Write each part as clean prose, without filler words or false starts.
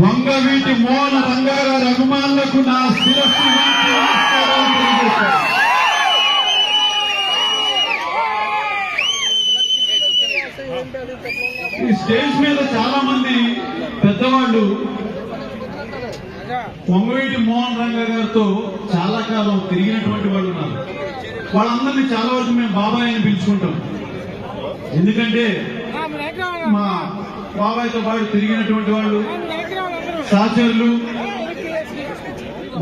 వంగవీటి మోహన రంగారావు అభిమానులకు నా శిరస్సు ఈ స్టేజ్ మీద చాలా మంది పెద్దవాళ్ళు వంగవీటి మోహన్ రంగా గారితో చాలా కాలం తిరిగినటువంటి వాళ్ళు ఉన్నారు. వాళ్ళందరినీ చాలా వరకు మేము బాబాయ్ అని పిలుచుకుంటాం. ఎందుకంటే మా బాబాయ్తో పాటు తిరిగినటువంటి వాళ్ళు సహచరులు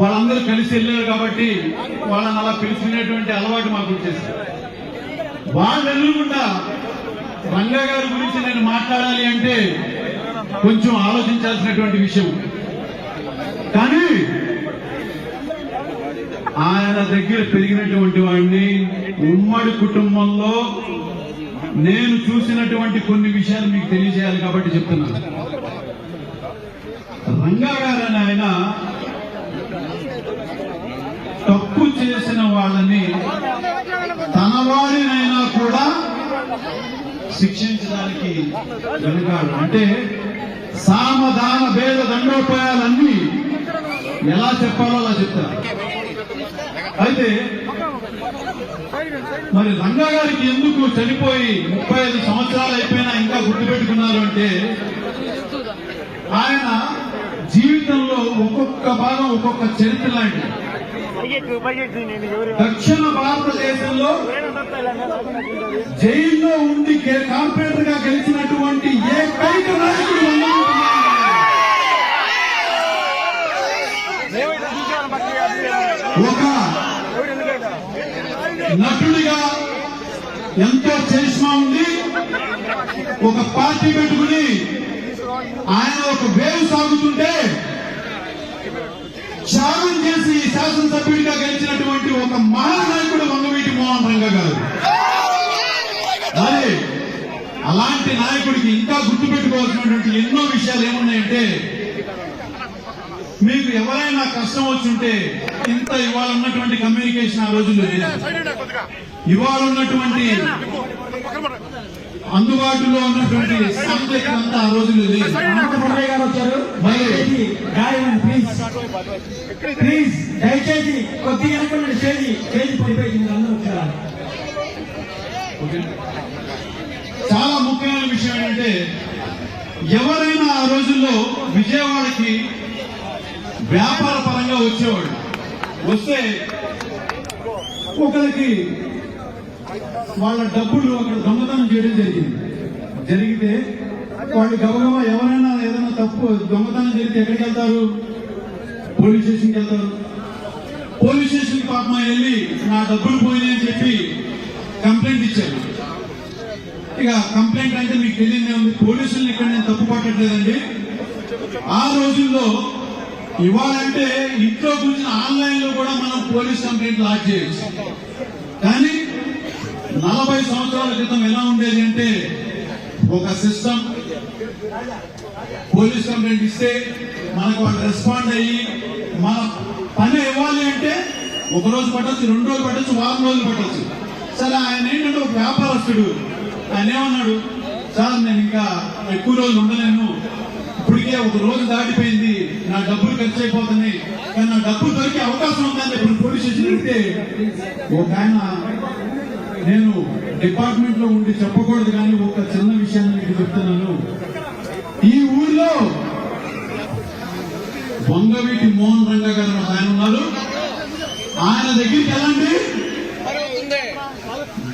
వాళ్ళందరూ కలిసి వెళ్ళారు కాబట్టి వాళ్ళని అలా పిలుచుకునేటువంటి అలవాటు మాకు వచ్చేసింది. వాళ్ళు ఎదురుకుండా రంగా గారి గురించి నేను మాట్లాడాలి అంటే కొంచెం ఆలోచించాల్సినటువంటి విషయం. కానీ ఆయన దగ్గర పెరిగినటువంటి వాడిని, ఉమ్మడి కుటుంబంలో నేను చూసినటువంటి కొన్ని విషయాలు మీకు తెలియజేయాలి కాబట్టి చెప్తున్నాను. రంగా గారని ఆయన తప్పు చేసిన వాళ్ళని తన వాడినైనా కూడా శిక్షించడానికి వెనుకాడు. అంటే సామధాన భేద దండోపాయాలన్నీ ఎలా చెప్పాలో అలా చెప్తారు. అయితే మరి రంగా గారికి ఎందుకు చనిపోయి 35 సంవత్సరాలు అయిపోయినా ఇంకా గుర్తుపెట్టుకున్నారు అంటే ఆయన జీవితంలో ఒక్కొక్క భాగం ఒక్కొక్క చరిత్ర లాంటిది. దక్షిణ భారతదేశంలో జైల్లో ఉండి కార్పొరేటర్ గా గెలిచినటువంటి ఏకైక నాయకుడు ఒక నటుడిగా ఎంతో చరిష్మా ఉంది. ఒక పార్టీ పెట్టుకుని ఆయన ఒక వేవ్ సాగుతుంటే త్యాగం చేసి శాసనసభ్యుడిగా గెలిచినటువంటి ఒక మహానాయకుడు వంగవీటి మోహన్ రంగా గారు. మరి అలాంటి నాయకుడికి ఇంకా గుర్తుపెట్టుకోవాల్సినటువంటి ఎన్నో విషయాలు ఏమున్నాయంటే, మీకు ఎవరైనా కష్టం వచ్చుంటే ఇంత ఇవాళ ఉన్నటువంటి కమ్యూనికేషన్ ఆ రోజుల్లో లేదు. ఇవాళ ఉన్నటువంటి అందుబాటులో ఉన్నటువంటి సాంకేతిక అంతా ఆ రోజుల్లో లేదు. ప్లీజ్ దయచేసి కొద్దిగా స్టేజ్ పడిపోయింది. అందరూ చాలా ముఖ్యమైన విషయం ఏంటంటే, ఎవరైనా ఆ రోజుల్లో విజయవాడకి వ్యాపార పరంగా వచ్చేవాడు. వస్తే ఒకరికి వాళ్ళ డబ్బులు అక్కడ దొంగతనం చేయడం జరిగితే వాళ్ళు గబగబా ఎవరైనా ఏదైనా తప్పు దొంగతనం జరిగితే ఎక్కడికి వెళ్తారు? పోలీస్ స్టేషన్కి వెళ్తారు. పోలీస్ స్టేషన్కి పాపం వెళ్ళి నా డబ్బులు పోయినాయని చెప్పి కంప్లైంట్ ఇచ్చారు. ఇక కంప్లైంట్ అంటే మీకు తెలియదే ఉంది. పోలీసులు ఇక్కడ నేను తప్పు పట్టట్లేదండి. ఆ రోజుల్లో ఇవాళంటే ఇంట్లో కూర్చుని ఆన్లైన్ లో కూడా మనం పోలీస్ కంప్లైంట్ లాడ్జ్ చేయొచ్చు. కానీ 40 సంవత్సరాల క్రితం ఎలా ఉండేది అంటే, ఒక సిస్టమ్ పోలీస్ కంప్లైంట్ ఇస్తే మనకు వాళ్ళు రెస్పాండ్ అయ్యి మన పని ఇవ్వాలి అంటే 1 రోజు పట్టచ్చు, 2 రోజులు పట్టచ్చు, వారం రోజులు పట్టచ్చు. సరే ఆయన ఏంటంటే ఒక వ్యాపారస్తుడు. ఆయన ఏమన్నాడు, సార్ నేను ఇంకా ఎక్కువ రోజులు ఉండలేను, ఇప్పటికే 1 రోజు దాటిపోయింది, నా డబ్బులు ఖర్చు అయిపోతున్నాయి, కానీ నా డబ్బులు దొరికే అవకాశం ఉందని చెప్పి పోలీస్ స్టేషన్ వెళ్తే ఒక ఆయన, నేను డిపార్ట్మెంట్ లో ఉండి చెప్పకూడదు కానీ ఒక చిన్న విషయాన్ని మీకు చెప్తున్నాను. ఈ ఊరిలో వంగవీటి మోహన్ రంగా గారు ఆయన ఉన్నారు. ఆయన దగ్గరికి వెళ్ళండి,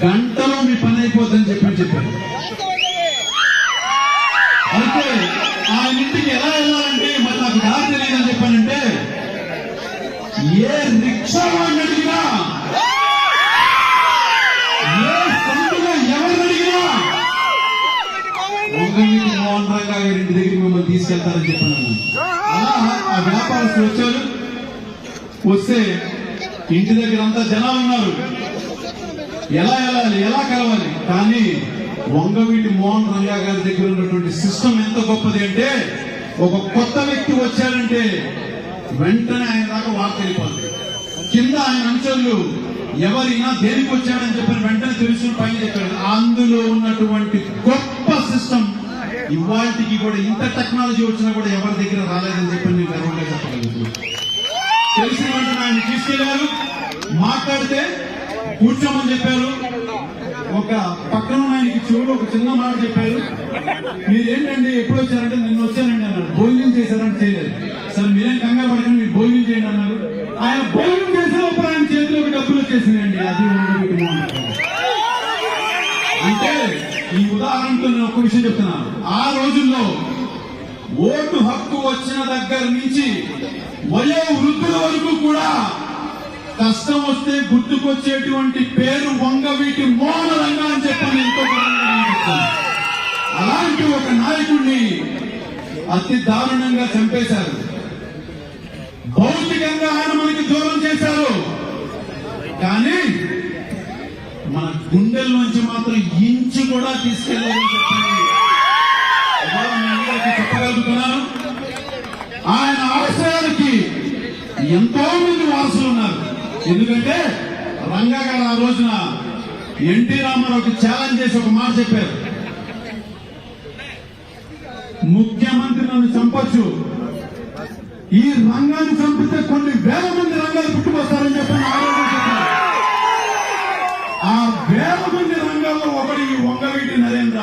గంటలో మీ పని అయిపోతుందని చెప్పారు. అయితే ఆయన ఇంటికి ఎలా వెళ్ళాలంటే, మరి నాకు దారి తెలియదని చెప్పానంటే, ఏ రిక్షా వాడిని అడిగినా, ఏ సందులో ఎవరిని అడిగినా వంగవీటి మోహన్ రంగా గారి ఇంటి దగ్గరికి మిమ్మల్ని తీసుకెళ్తారని చెప్పాను. అలా ఆ వ్యాపారస్తులు వచ్చారు. వస్తే ఇంటి దగ్గర అంతా జనాలు ఉన్నారు. ఎలా వెళ్ళాలి, ఎలా కలవాలి? కానీ వంగవీటి మోహన్ రంగా గారి దగ్గర ఉన్నటువంటి సిస్టమ్ ఎంత గొప్పది అంటే, ఒక కొత్త వ్యక్తి వచ్చాడంటే వెంటనే ఆయన దాకా వార్త వెళ్ళిపోతుంది. కింద ఆయన అనుచరులు ఎవరైనా దేనికి వచ్చాడని చెప్పిన వెంటనే తెలుసుకుని పైన చెప్పాడు. అందులో ఉన్నటువంటి గొప్ప సిస్టమ్ ఇవాళకి కూడా ఇంత టెక్నాలజీ వచ్చినా కూడా ఎవరి దగ్గర రాలేదని చెప్పి నేను గర్వంగా చెప్పగలుగుతున్నాను. తెలిసిన వెంటనే ఆయన తీసుకెళ్లారు, మాట్లాడితే కూర్చోమని చెప్పారు. ఒక పక్కన ఆయనకి చెవులు ఒక చిన్న మాట చెప్పారు, మీరేంటండి ఎప్పుడు వచ్చారంటే నిన్న వచ్చానండి అన్నారు. భోజనం చేశారంటే చేయలేదు. సరే మీరేం కంగారు పడకండి, మీరు భోజనం చేయండి అన్నారు. ఆయన భోజనం చేసేటప్పుడు ఆయన చేతిలోకి డబ్బులు వచ్చేసినాయండి. అది అంటే ఈ ఉదాహరణతో నేను ఒక విషయం చెప్తున్నాను. ఆ రోజుల్లో ఓటు హక్కు వచ్చిన దగ్గర నుంచి వయో వృద్ధుల వరకు కూడా కష్టం వస్తే గుర్తుకొచ్చేటువంటి పేరు వంగవీటి మోహన రంగా అని చెప్పని ఎంతో అలాంటి ఒక నాయకుడిని అతి దారుణంగా చంపేశారు. భౌతికంగా ఆయన మనకి దూరం చేశారు, కానీ మన గుండెల్లోంచి మాత్రం ఇంచు కూడా తీసుకెళ్ళాలని చెప్పండి చెప్పగలుగుతున్నాను. ఆయన ఆశయాలకి ఎంతో మంది వారసులు ఉన్నారు. ఎందుకంటే రంగా గారు ఆ రోజున ఎన్టీ రామారావుకి ఛాలెంజ్ చేసి ఒక మాట చెప్పారు, ముఖ్యమంత్రి నన్ను చంపొచ్చు, ఈ రంగాన్ని చంపితే కొన్ని వేల మంది రంగాలు పుట్టుకొస్తారని చెప్పని ఆలోచించారు. ఆ వేల మంది రంగాల్లో ఒకటి ఈ వంగవీటి నరేంద్ర.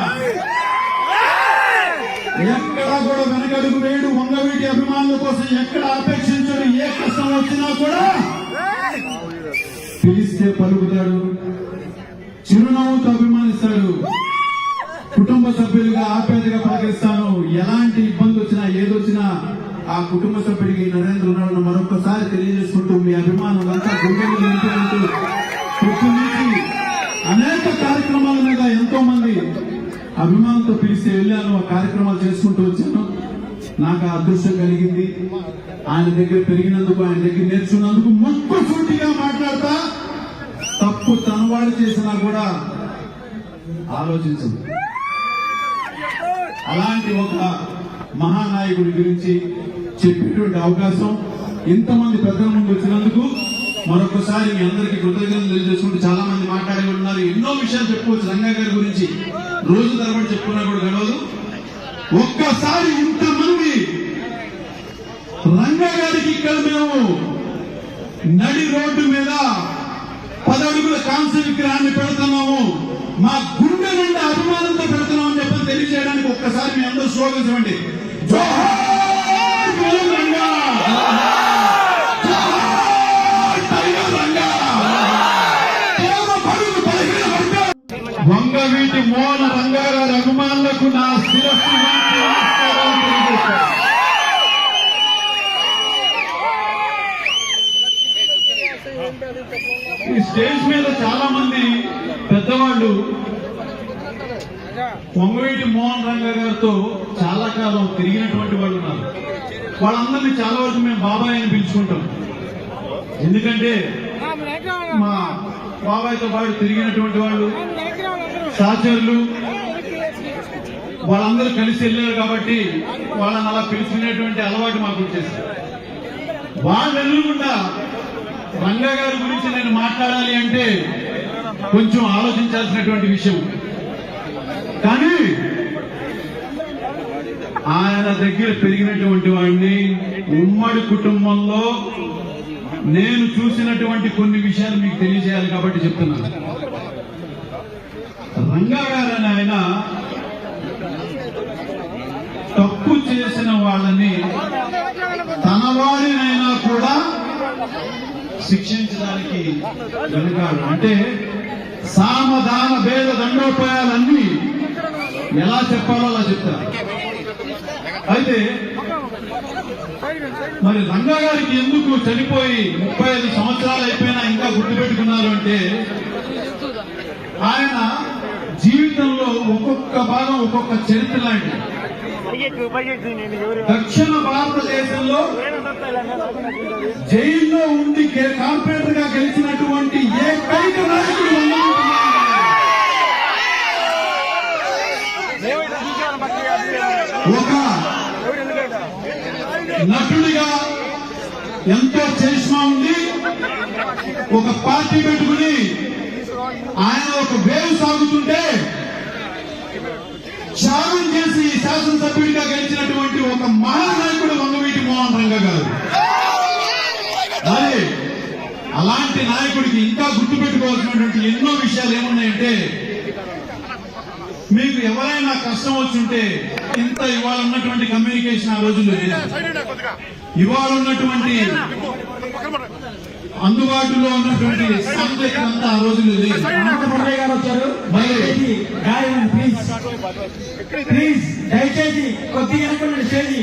ఎక్కడా కూడా వెనకడుగు వేయడు. వంగవీటి అభిమానుల కోసం ఎక్కడ అపేక్షించడు. ఏ కష్టం వచ్చినా కూడా పిలిస్తే పలుకుతాడు, చిరునవ్వుతో అభిమానిస్తాడు. కుటుంబ సభ్యులుగా ఆప్యాయతగా పలకరిస్తాను. ఎలాంటి ఇబ్బంది వచ్చినా ఏదొచ్చినా ఆ కుటుంబ సభ్యుడికి నరేంద్ర ఉన్నాడని మరొకసారి తెలియజేసుకుంటూ మీ అభిమానులంతా గుండెలు నింపుకుంటూ నుంచి అనేక కార్యక్రమాల మీద ఎంతో మంది అభిమానంతో పిలిస్తే వెళ్ళాను, ఆ కార్యక్రమాలు చేసుకుంటూ వచ్చాను. నాకు ఆ అదృష్టం కలిగింది. ఆయన దగ్గర పెరిగినందుకు, ఆయన దగ్గర నేర్చుకున్నందుకు మొత్తం సూటిగా మాట్లాడతా. తప్పు తనవాడు చేసినా కూడా ఆలోచించదు. అలాంటి ఒక మహానాయకుడి గురించి చెప్పేటువంటి అవకాశం ఇంతమంది పెద్దల ముందు వచ్చినందుకు మరొకసారి మీ అందరికీ కృతజ్ఞతలు తెలియజేసుకుంటూ చాలా మంది మాట్లాడే ఉన్నారు. ఎన్నో విషయాలు చెప్పుకోవచ్చు రంగా గారి గురించి, రోజు తరబడి చెప్పుకున్నా కూడా గడవదు. ఒక్కసారి ఇంతమంది రంగా గారికి ఇక్కడ మేము నడి రోడ్డు మీద 10 అడుగుల కాంస్య విగ్రహాన్ని పెడుతున్నాము, మా గుండె నుండి అభిమానంతో పెడుతున్నాం అని చెప్పని తెలియజేయడానికి ఒక్కసారి మీ అందరూ స్లోగన్స్ ఇవ్వండి. జోహార్ వీర రంగా, జోహార్ టైగర్ రంగా, వంగవీటి మోహన రంగా గారి అభిమానులకు నా శిరస్సు ఈ స్టేజ్ మీద చాలా మంది పెద్దవాళ్ళు వంగవీటి మోహన్ రంగా గారితో చాలా కాలం తిరిగినటువంటి వాళ్ళు ఉన్నారు. వాళ్ళందరినీ చాలా వరకు మేము బాబాయ్ అని పిలుచుకుంటాం. ఎందుకంటే మా బాబాయ్తో పాటు తిరిగినటువంటి వాళ్ళు సహచరులు, వాళ్ళందరూ కలిసి వెళ్ళారు కాబట్టి వాళ్ళని అలా పిలుచుకునేటువంటి అలవాటు మాకు వచ్చేసింది. వాళ్ళు ఎదురుకుండా రంగా గారి గురించి నేను మాట్లాడాలి అంటే కొంచెం ఆలోచించాల్సినటువంటి విషయం. కానీ ఆయన దగ్గర పెరిగినటువంటి వాడిని, ఉమ్మడి కుటుంబంలో నేను చూసినటువంటి కొన్ని విషయాలు మీకు తెలియజేయాలి కాబట్టి చెప్తున్నాను. రంగా గారని ఆయన తప్పు చేసిన వాళ్ళని తన వాడినైనా కూడా శిక్షించడానికి వెనుకాడు. అంటే సామధాన భేద దండోపాయాలన్నీ ఎలా చెప్పాలో అలా చెప్తారు. అయితే మరి రంగా గారికి ఎందుకు చనిపోయి 35 సంవత్సరాలు అయిపోయినా ఇంకా గుర్తుపెట్టుకున్నారు అంటే, ఆయన జీవితంలో ఒక్కొక్క భాగం ఒక్కొక్క చరిత్ర లాంటిది. దక్షిణ భారతదేశంలో జైల్లో ఉండి కార్పొరేటర్ గా గెలిచినటువంటి ఏకైక నాయకుడు ఒక నటుడిగా ఎంతో చరిష్మా ఉంది. ఒక పార్టీ పెట్టుకుని ఆయన ఒక వేవ్ సాగుతుంటే త్యాగం చేసి శాసనసభ్యుడిగా గెలిచినటువంటి ఒక మహానాయకుడు వంగవీటి మోహన్ రంగ గారు. మరి అలాంటి నాయకుడికి ఇంకా గుర్తుపెట్టుకోవాల్సినటువంటి ఎన్నో విషయాలు ఏమున్నాయంటే, మీకు ఎవరైనా కష్టం వచ్చుంటే ఇంత ఇవాళ ఉన్నటువంటి కమ్యూనికేషన్ ఆ రోజుల్లో లేదు. ఇవాళ ఉన్నటువంటి అందుబాటులో ఉన్నటువంటి సాంకేతికత అంతా ఆ రోజుల్లో లేదు. మురళి గారు వచ్చారు. దయచేసి గాయమని ప్లీజ్ దయచేసి కొద్దిగా అనుకున్న స్టేజ్